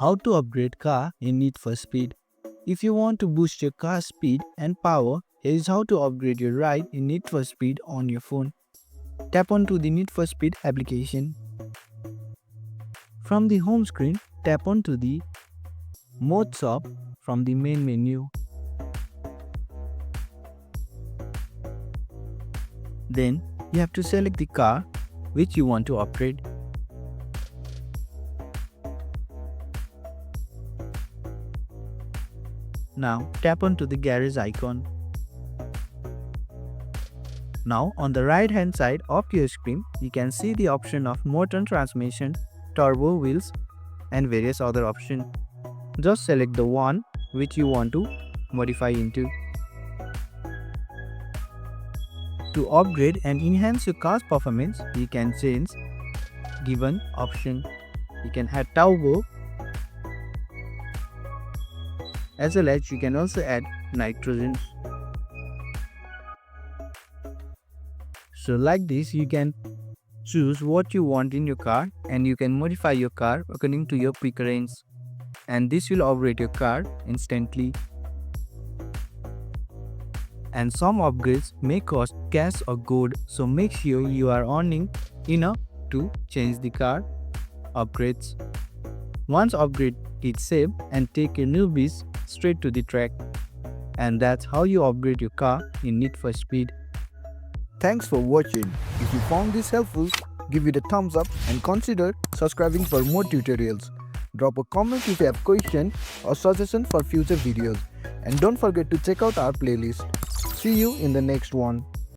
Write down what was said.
How to upgrade car in Need for Speed. If you want to boost your car's speed and power, here is how to upgrade your ride in Need for Speed on your phone. Tap onto the Need for Speed application. From the home screen, tap onto the Mode Shop from the main menu. Then you have to select the car which you want to upgrade. Now tap onto the garage icon. Now on the right hand side of your screen, you can see the option of motor transmission, turbo wheels and various other options. Just select the one which you want to modify into. To upgrade and enhance your car's performance, you can change given option. You can add turbo, as well as you can also add nitrogen. So like this, you can choose what you want in your car and you can modify your car according to your preference, and this will upgrade your car instantly. And some upgrades may cost cash or gold, so make sure you are earning enough to change the car upgrades. Once upgrade is saved and take your newbies straight to the track. And that's how you upgrade your car in Need for Speed. Thanks for watching. If you found this helpful, give it a thumbs up and consider subscribing for more tutorials. Drop a comment if you have questions or suggestions for future videos. And don't forget to check out our playlist. See you in the next one.